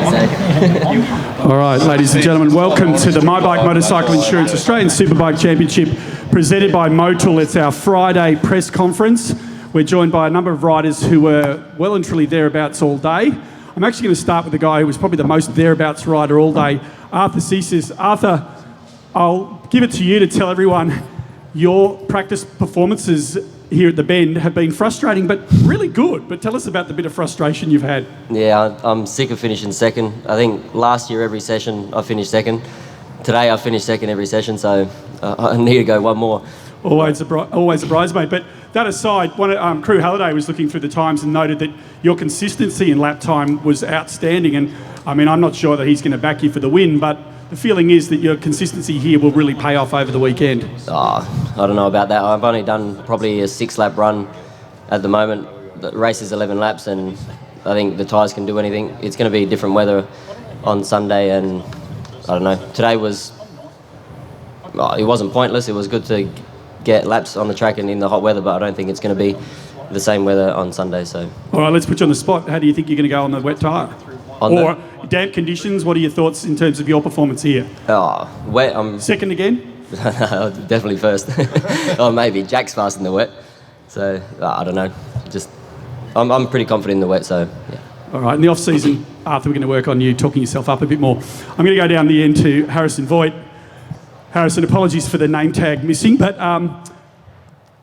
All right, ladies and gentlemen, welcome to the My Bike Motorcycle Insurance Australian Superbike Championship presented by Motul. It's our Friday press conference. We're joined by a number of riders who were well and truly thereabouts all day. I'm actually going to start with the guy who was probably the most thereabouts rider all day, Arthur Cesis. Arthur, I'll give it to you to tell everyone your practice performances here at the Bend have been frustrating but really good. But tell us about the bit of frustration you've had. Yeah, I'm sick of finishing second. I think last year every session I finished second. Today I finished second every session, so I need to go one more. Always a bridesmaid. But that aside, Crew Halliday was looking through the times and noted that your consistency in lap time was outstanding. And I mean, I'm not sure that he's going to back you for the win, but the feeling is that your consistency here will really pay off over the weekend. I don't know about that. I've only done probably a 6-lap run at the moment. The race is 11 laps, and I think the tyres can do anything. It's going to be different weather on Sunday, and I don't know. Today it wasn't pointless. It was good to get laps on the track and in the hot weather, but I don't think it's going to be the same weather on Sunday. So, all right, let's put you on the spot. How do you think you're going to go on the wet tyre? Damp conditions, what are your thoughts in terms of your performance here? Wet, I'm... Second again? Definitely first. Or maybe Jack's fast in the wet. So, I don't know. I'm pretty confident in the wet, so, yeah. All right, in the off-season, Arthur, we're going to work on you talking yourself up a bit more. I'm going to go down the end to Harrison Voigt. Harrison, apologies for the name tag missing, but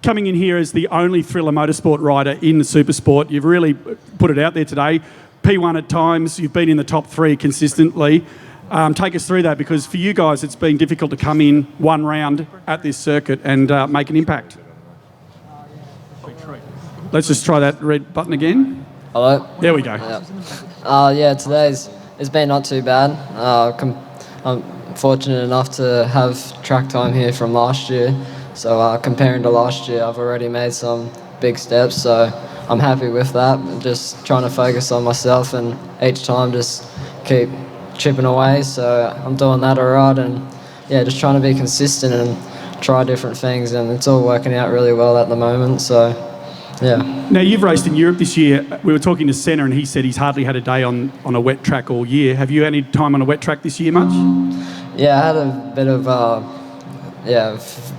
coming in here as the only Thriller Motorsport rider in the Supersport, you've really put it out there today. P1 at times, you've been in the top 3 consistently. Take us through that, because for you guys it's been difficult to come in one round at this circuit and make an impact. Let's just try that red button again. Hello? There we go. Yeah, it's been not too bad. I'm fortunate enough to have track time here from last year. So comparing to last year, I've already made some big steps. So I'm happy with that. I'm just trying to focus on myself and each time just keep chipping away. So I'm doing that all right, and yeah, just trying to be consistent and try different things, and it's all working out really well at the moment. So yeah. Now, you've raced in Europe this year. We were talking to Senna and he said he's hardly had a day on a wet track all year. Have you had any time on a wet track this year much? Yeah, I had a bit of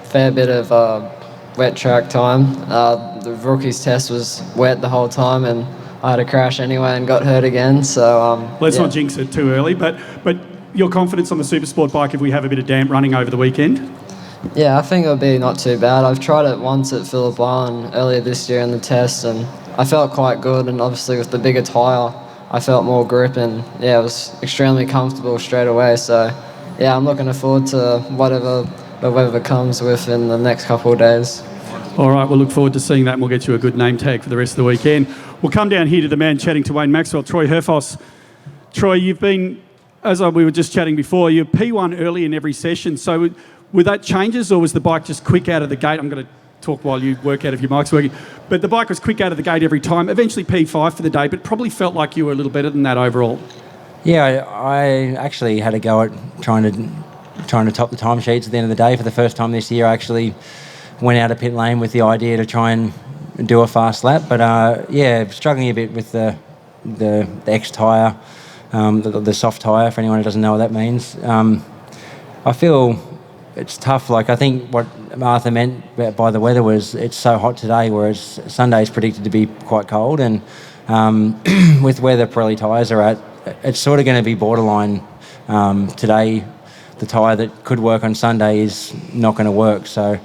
fair bit of wet track time. The rookies test was wet the whole time, and I had a crash anyway and got hurt again. So let's not jinx it too early. But your confidence on the Supersport bike if we have a bit of damp running over the weekend? Yeah, I think it'll be not too bad. I've tried it once at Phillip Island earlier this year in the test, and I felt quite good. And obviously with the bigger tyre, I felt more grip, and yeah, it was extremely comfortable straight away. So yeah, I'm looking forward to whatever the weather comes with in the next couple of days. All right, we'll look forward to seeing that, and we'll get you a good name tag for the rest of the weekend. We'll come down here to the man chatting to Wayne Maxwell, Troy Herfoss. Troy, you've been, we were just chatting before, you're P1 early in every session. So were that changes, or was the bike just quick out of the gate? I'm going to talk while you work out if your mic's working. But the bike was quick out of the gate every time, eventually P5 for the day, but probably felt like you were a little better than that overall. Yeah, I actually had a go at trying to top the timesheets at the end of the day. For the first time this year, I actually went out of pit lane with the idea to try and do a fast lap. But yeah, struggling a bit with the X tyre, the soft tyre, for anyone who doesn't know what that means. I feel it's tough. Like, I think what Arthur meant by the weather was it's so hot today, whereas Sunday is predicted to be quite cold. And with where the Pirelli tyres are at, it's sort of going to be borderline. Today, the tyre that could work on Sunday is not going to work. So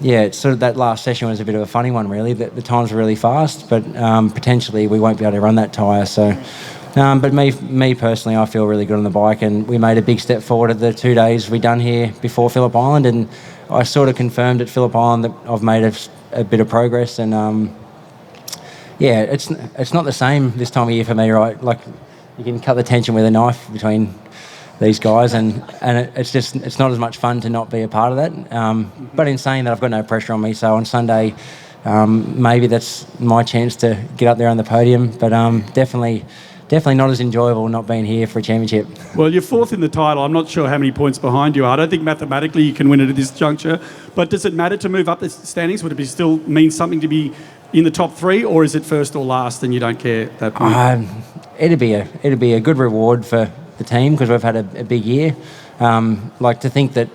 yeah, it's sort of that last session was a bit of a funny one, really. The times were really fast, but potentially we won't be able to run that tyre. So, but me personally, I feel really good on the bike, and we made a big step forward at the 2 days we done here before Phillip Island, and I sort of confirmed at Phillip Island that I've made a bit of progress, and yeah, it's not the same this time of year for me, right? Like, you can cut the tension with a knife between these guys, and it's not as much fun to not be a part of that. But in saying that, I've got no pressure on me. So on Sunday, maybe that's my chance to get up there on the podium. But definitely not as enjoyable not being here for a championship. Well, you're fourth in the title. I'm not sure how many points behind you are. I don't think mathematically you can win it at this juncture. But does it matter to move up the standings? Would it still mean something to be in the top 3, or is it first or last and you don't care at that point? It'd be a good reward for the team because we've had a big year. Like to think that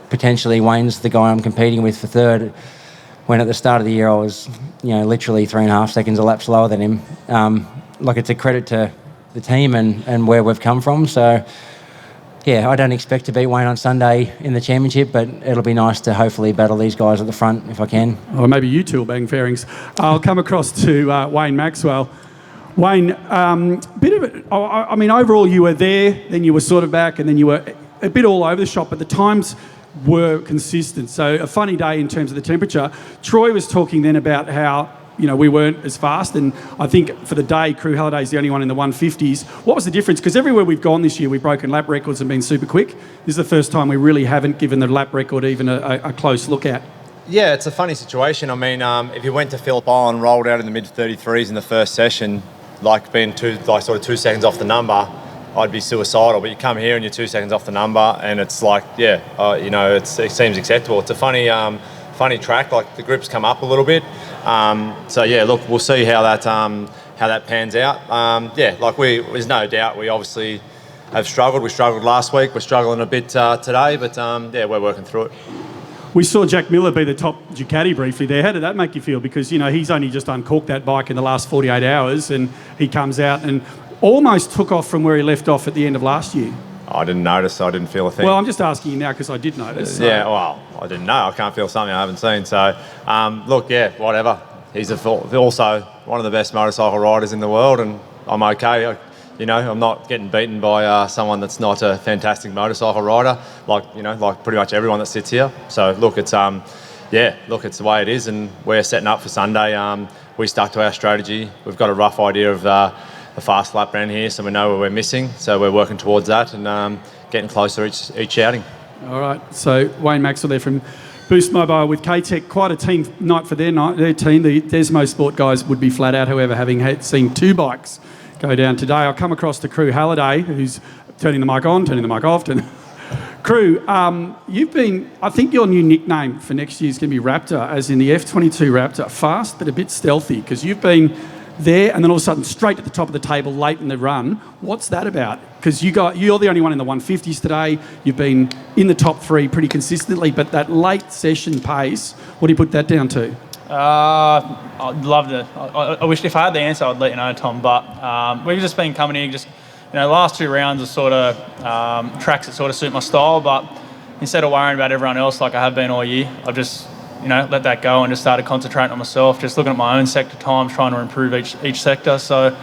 potentially Wayne's the guy I'm competing with for third, when at the start of the year I was, literally 3.5 seconds a lap slower than him. Like it's a credit to the team and where we've come from. So, yeah, I don't expect to beat Wayne on Sunday in the championship, but it'll be nice to hopefully battle these guys at the front if I can. Or maybe you two will bang fairings. I'll come across to Wayne Maxwell. Wayne, overall you were there, then you were sort of back, and then you were a bit all over the shop, but the times were consistent. So a funny day in terms of the temperature. Troy was talking then about how, we weren't as fast, and I think for the day, Crew Halliday's the only one in the 150s. What was the difference? Because everywhere we've gone this year, we've broken lap records and been super quick. This is the first time we really haven't given the lap record even a close look at. Yeah, it's a funny situation. I mean, if you went to Phillip Island, rolled out in the mid-33s in the first session, like being 2 seconds off the number, I'd be suicidal. But you come here and you're 2 seconds off the number, and it's like, it seems acceptable. It's a funny track. Like the grips come up a little bit. Look, we'll see how that pans out. There's no doubt we obviously have struggled. We struggled last week. We're struggling a bit today, but we're working through it. We saw Jack Miller be the top Ducati briefly there. How did that make you feel? Because, he's only just uncorked that bike in the last 48 hours, and he comes out and almost took off from where he left off at the end of last year. I didn't notice. I didn't feel a thing. Well, I'm just asking you now because I did notice. So. Yeah, well, I didn't know. I can't feel something I haven't seen. So, whatever. He's also one of the best motorcycle riders in the world, and I'm okay. I'm not getting beaten by someone that's not a fantastic motorcycle rider, like pretty much everyone that sits here. So, look, it's it's the way it is, and we're setting up for Sunday. We stuck to our strategy. We've got a rough idea of the fast lap round here, so we know where we're missing. So we're working towards that and getting closer each outing. All right. So Wayne Maxwell there from Boost Mobile with K-Tech. Quite a team night for their team. The Desmo Sport guys would be flat out, however, having seen 2 bikes go down today. I'll come across to Crew Halliday, who's turning the mic on, turning the mic off. Crew, I think your new nickname for next year is going to be Raptor, as in the F22 Raptor. Fast, but a bit stealthy, because you've been there and then all of a sudden straight at the top of the table late in the run. What's that about? Because you're the only one in the 150s today. You've been in the top 3 pretty consistently, but that late session pace, what do you put that down to? I'd love to. I wish if I had the answer, I'd let you know, Tom. But we've just been coming here, just last 2 rounds are sort of tracks that sort of suit my style. But instead of worrying about everyone else like I have been all year, I've just let that go and just started concentrating on myself, just looking at my own sector times, trying to improve each sector. So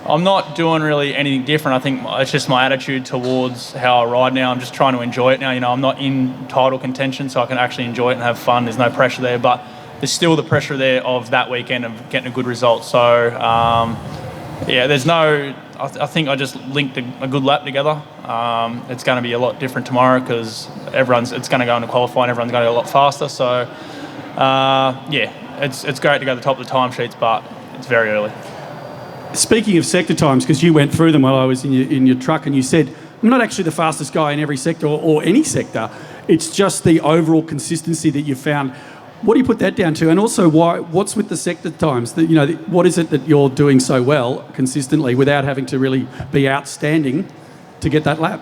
I'm not doing really anything different. I think it's just my attitude towards how I ride now. I'm just trying to enjoy it now. I'm not in title contention, so I can actually enjoy it and have fun. There's no pressure there, but there's still the pressure there of that weekend of getting a good result. So, there's no... I think I just linked a good lap together. It's going to be a lot different tomorrow because it's going to go into qualifying. Everyone's going to go a lot faster. So, it's great to go to the top of the timesheets, but it's very early. Speaking of sector times, because you went through them while I was in your truck, and you said, I'm not actually the fastest guy in every sector or any sector. It's just the overall consistency that you've found. What do you put that down to? And also, what's with the sector times? What is it that you're doing so well consistently without having to really be outstanding to get that lap?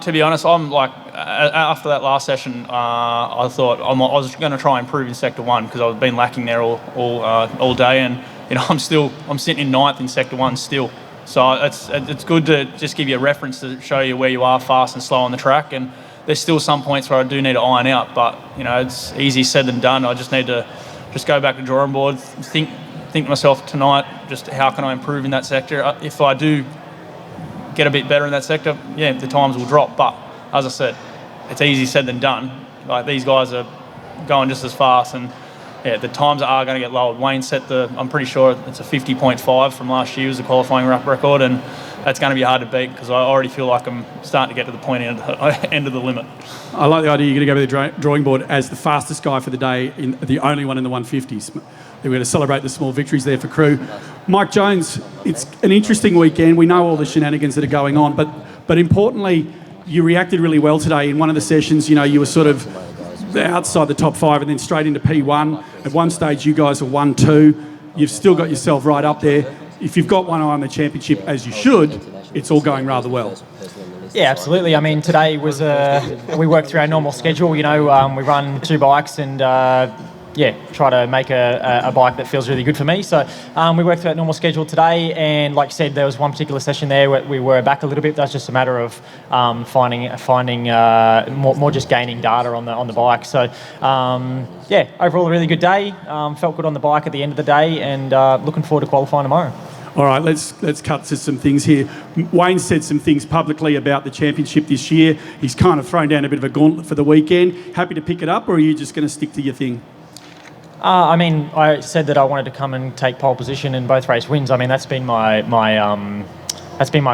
To be honest, I'm like, after that last session, I thought I was going to try and improve in sector 1 because I've been lacking there all day, and I'm sitting in 9th in sector 1 still. So it's good to just give you a reference to show you where you are fast and slow on the track. And there's still some points where I do need to iron out, but it's easy said than done. I just need to go back to drawing board, think to myself tonight, just how can I improve in that sector? If I do get a bit better in that sector, the times will drop. But as I said, it's easy said than done. Like these guys are going just as fast, and the times are going to get lowered. Wayne set I'm pretty sure it's a 50.5 from last year was the qualifying lap record, and that's going to be hard to beat because I already feel like I'm starting to get to the point end of the limit. I like the idea you're going to go with the drawing board as the fastest guy for the day, the only one in the 150s. We're going to celebrate the small victories there for Crew. Mike Jones, it's an interesting weekend. We know all the shenanigans that are going on, but importantly, you reacted really well today in one of the sessions. You were sort of outside the top 5 and then straight into P1. At one stage, you guys were 1-2. You've still got yourself right up there. If you've got one eye on the championship, as you should, it's all going rather well. Yeah, absolutely. I mean, today was we worked through our normal schedule. You know, we run 2 bikes and try to make a bike that feels really good for me. So we worked through that normal schedule today, and like you said, there was one particular session there where we were back a little bit. That's just a matter of finding more just gaining data on the bike. So overall a really good day. Felt good on the bike at the end of the day, and looking forward to qualifying tomorrow. All right, let's cut to some things here. Wayne said some things publicly about the championship this year. He's kind of thrown down a bit of a gauntlet for the weekend. Happy to pick it up, or are you just going to stick to your thing? I mean, I said that I wanted to come and take pole position in both race wins. I mean, that's been my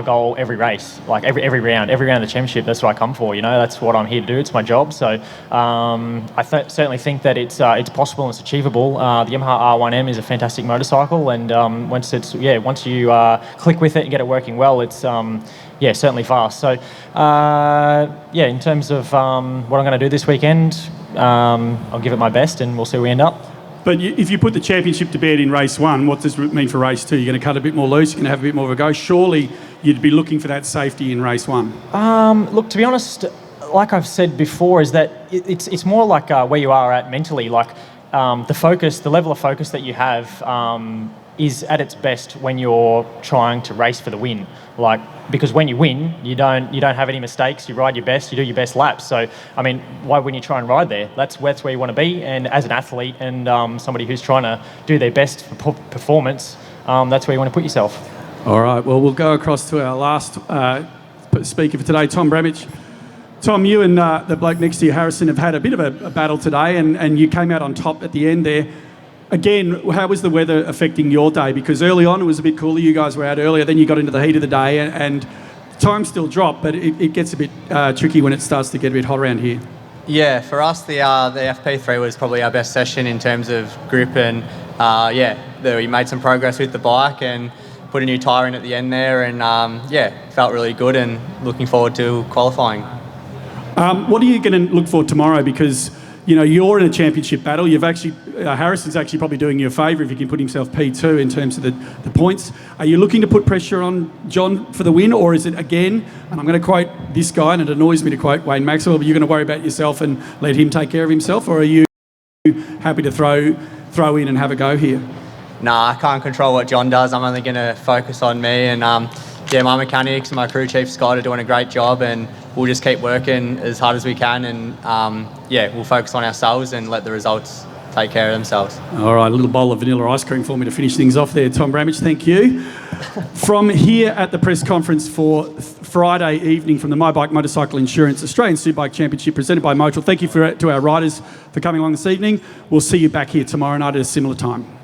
goal every race, like every round of the championship. That's what I come for. You know, that's what I'm here to do. It's my job. So I certainly think that it's possible and it's achievable. The Yamaha R1M is a fantastic motorcycle, and once you click with it and get it working well, it's certainly fast. So in terms of what I'm going to do this weekend, I'll give it my best, and we'll see where we end up. But if you put the championship to bed in race 1, what does it mean for race 2? You're going to cut a bit more loose, you're going to have a bit more of a go. Surely you'd be looking for that safety in race 1. Look, to be honest, like I've said before, is that it's more like where you are at mentally. Like the level of focus that you have is at its best when you're trying to race for the win. Like, because when you win, you don't have any mistakes. You ride your best. You do your best laps. So, I mean, why wouldn't you try and ride there? That's where you want to be. And as an athlete and somebody who's trying to do their best for performance, that's where you want to put yourself. All right. Well, we'll go across to our last speaker for today, Tom Bramich. Tom, you and the bloke next to you, Harrison, have had a bit of a battle today, and you came out on top at the end there. Again, how was the weather affecting your day? Because early on it was a bit cooler, you guys were out earlier, then you got into the heat of the day, and time still dropped, but it gets a bit tricky when it starts to get a bit hot around here. Yeah, for us the FP3 was probably our best session in terms of grip, and we made some progress with the bike and put a new tyre in at the end there, and felt really good and looking forward to qualifying. What are you going to look for tomorrow? Because you're in a championship battle. You've actually Harrison's actually probably doing you a favour if he can put himself P2 in terms of the points. Are you looking to put pressure on John for the win, or is it again? And I'm going to quote this guy, and it annoys me to quote Wayne Maxwell, but you're going to worry about yourself and let him take care of himself, or are you happy to throw in and have a go here? Nah, I can't control what John does. I'm only going to focus on me, and my mechanics and my crew chief Scott are doing a great job, and we'll just keep working as hard as we can, and we'll focus on ourselves and let the results take care of themselves. All right, a little bowl of vanilla ice cream for me to finish things off there, Tom Bramich, thank you. From here at the press conference for Friday evening from the My Bike Motorcycle Insurance Australian Superbike Championship presented by Motul, thank you to our riders for coming along this evening. We'll see you back here tomorrow night at a similar time.